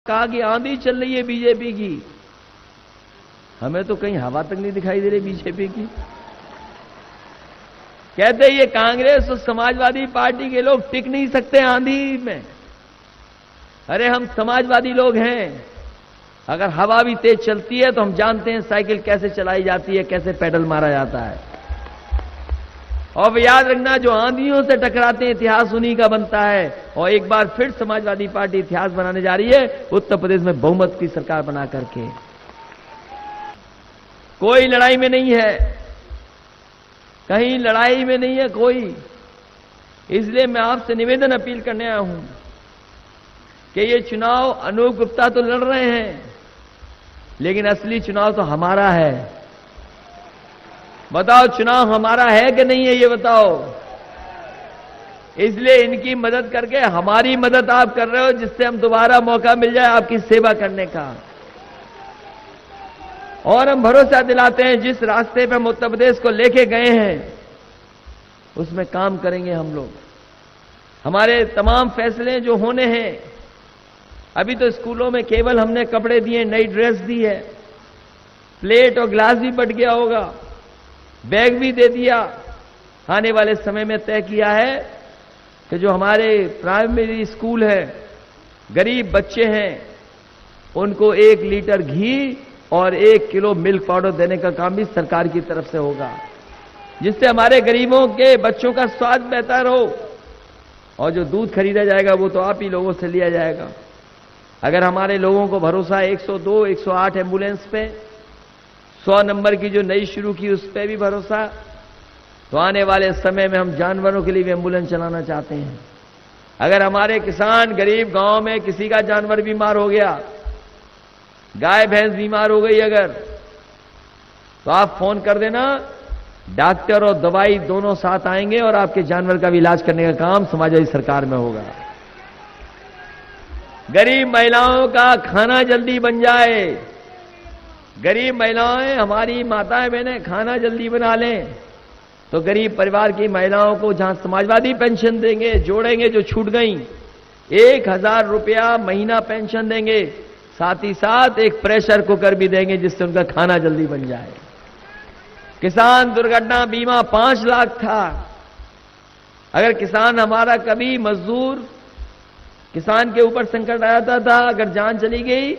कहा कि आंधी चल रही है बीजेपी की। हमें तो कहीं हवा तक नहीं दिखाई दे रही बीजेपी की। कहते ये कांग्रेस और समाजवादी पार्टी के लोग टिक नहीं सकते आंधी में। अरे हम समाजवादी लोग हैं, अगर हवा भी तेज चलती है तो हम जानते हैं साइकिल कैसे चलाई जाती है, कैसे पेडल मारा जाता है। और याद रखना, जो आंधियों से टकराते हैं इतिहास उन्हीं का बनता है। और एक बार फिर समाजवादी पार्टी इतिहास बनाने जा रही है उत्तर प्रदेश में बहुमत की सरकार बना करके। कोई लड़ाई में नहीं है, कहीं लड़ाई में नहीं है कोई। इसलिए मैं आपसे निवेदन अपील करने आया हूं कि ये चुनाव अनूप गुप्ता तो लड़ रहे हैं, लेकिन असली चुनाव तो हमारा है। बताओ चुनाव हमारा है कि नहीं है, ये बताओ। इसलिए इनकी मदद करके हमारी मदद आप कर रहे हो, जिससे हम दोबारा मौका मिल जाए आपकी सेवा करने का। और हम भरोसा दिलाते हैं जिस रास्ते पे हम उत्तर प्रदेश को लेके गए हैं उसमें काम करेंगे हम लोग। हमारे तमाम फैसले जो होने हैं, अभी तो स्कूलों में केवल हमने कपड़े दिए, नई ड्रेस दी है, प्लेट और गिलास भी बट गया होगा, बैग भी दे दिया। आने वाले समय में तय किया है कि जो हमारे प्राइमरी स्कूल है, गरीब बच्चे हैं, उनको 1 लीटर घी और 1 किलो मिल्क पाउडर देने का काम भी सरकार की तरफ से होगा, जिससे हमारे गरीबों के बच्चों का स्वास्थ्य बेहतर हो। और जो दूध खरीदा जाएगा वो तो आप ही लोगों से लिया जाएगा। अगर हमारे लोगों को भरोसा 102, 108 एम्बुलेंस पे, 100 नंबर की जो नई शुरू की उस पर भी भरोसा, तो आने वाले समय में हम जानवरों के लिए भी एम्बुलेंस चलाना चाहते हैं। अगर हमारे किसान गरीब गांव में किसी का जानवर बीमार हो गया, गाय भैंस बीमार हो गई अगर, तो आप फोन कर देना, डॉक्टर और दवाई दोनों साथ आएंगे और आपके जानवर का भी इलाज करने का काम समाजवादी सरकार में होगा। गरीब महिलाओं का खाना जल्दी बन जाए, गरीब महिलाएं, हमारी माताएं बहनें खाना जल्दी बना लें, तो गरीब परिवार की महिलाओं को जहां समाजवादी पेंशन देंगे, जोड़ेंगे जो छूट गई, 1000 रुपया महीना पेंशन देंगे, साथ ही साथ एक प्रेशर कुकर भी देंगे जिससे उनका खाना जल्दी बन जाए। किसान दुर्घटना बीमा 5 लाख था। अगर किसान हमारा कभी मजदूर, किसान के ऊपर संकट आता था, अगर जान चली गई,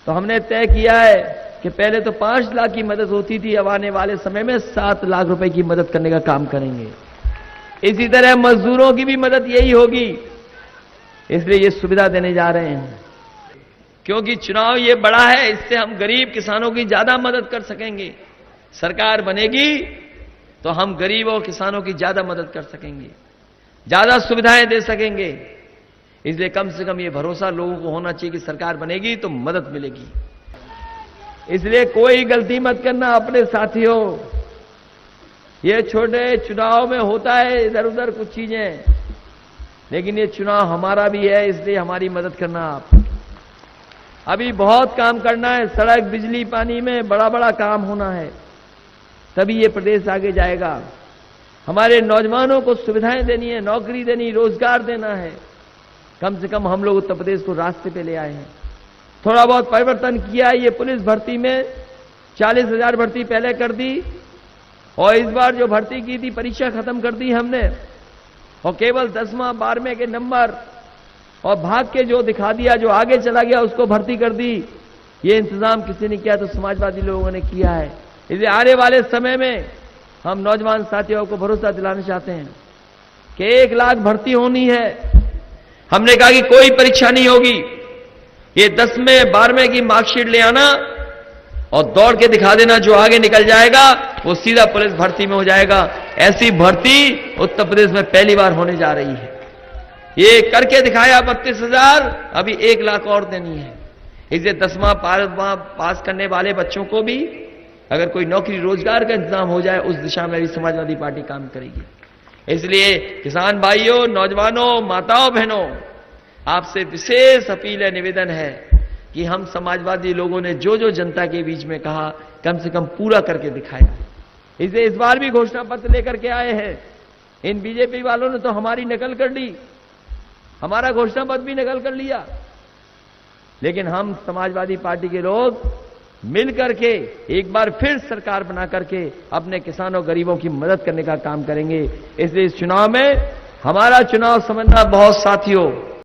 तो हमने तय किया है कि पहले तो 5 लाख की मदद होती थी, अब आने वाले समय में 7 लाख रुपए की मदद करने का काम करेंगे। इसी तरह मजदूरों की भी मदद यही होगी, इसलिए ये सुविधा देने जा रहे हैं। क्योंकि चुनाव ये बड़ा है, इससे हम गरीब किसानों की ज्यादा मदद कर सकेंगे। सरकार बनेगी तो हम गरीबों किसानों की ज्यादा मदद कर सकेंगे, ज्यादा सुविधाएं दे सकेंगे। इसलिए कम से कम ये भरोसा लोगों को होना चाहिए कि सरकार बनेगी तो मदद मिलेगी। इसलिए कोई गलती मत करना अपने साथियों। ये छोटे चुनाव में होता है इधर उधर कुछ चीजें, लेकिन ये चुनाव हमारा भी है, इसलिए हमारी मदद करना आप। अभी बहुत काम करना है, सड़क बिजली पानी में बड़ा बड़ा काम होना है, तभी ये प्रदेश आगे जाएगा। हमारे नौजवानों को सुविधाएं देनी है, नौकरी देनी, रोजगार देना है। कम से कम हम लोग उत्तर प्रदेश को रास्ते पे ले आए हैं। थोड़ा बहुत परिवर्तन किया है। ये पुलिस भर्ती में 40,000 भर्ती पहले कर दी, और इस बार जो भर्ती की थी परीक्षा खत्म कर दी हमने, और केवल 10वां 12वें के नंबर और भाग के जो दिखा दिया, जो आगे चला गया उसको भर्ती कर दी। ये इंतजाम किसी ने किया तो समाजवादी लोगों ने किया है। इसलिए आने वाले समय में हम नौजवान साथियों को भरोसा दिलाना चाहते हैं कि 1 लाख भर्ती होनी है। हमने कहा कि कोई परीक्षा नहीं होगी, ये 10वें 12वें की मार्कशीट ले आना और दौड़ के दिखा देना, जो आगे निकल जाएगा वो सीधा पुलिस भर्ती में हो जाएगा। ऐसी भर्ती उत्तर प्रदेश में पहली बार होने जा रही है। ये करके दिखाया 32,000, अभी 1 लाख और देनी है। इसलिए 10वां 12वां पास करने वाले बच्चों को भी अगर कोई नौकरी रोजगार का इंतजाम हो जाए, उस दिशा में भी समाजवादी पार्टी काम करेगी। इसलिए किसान भाइयों, नौजवानों, माताओं, बहनों, आपसे विशेष अपील है, निवेदन है कि हम समाजवादी लोगों ने जो जो जनता के बीच में कहा, कम से कम पूरा करके दिखाया। इसलिए इस बार भी घोषणा पत्र लेकर के आए हैं। इन बीजेपी वालों ने तो हमारी नकल कर ली, हमारा घोषणा पत्र भी नकल कर लिया। लेकिन हम समाजवादी पार्टी के लोग मिल करके एक बार फिर सरकार बना करके अपने किसानों गरीबों की मदद करने का काम करेंगे। इसलिए इस चुनाव में हमारा चुनाव समझना बहुत साथियों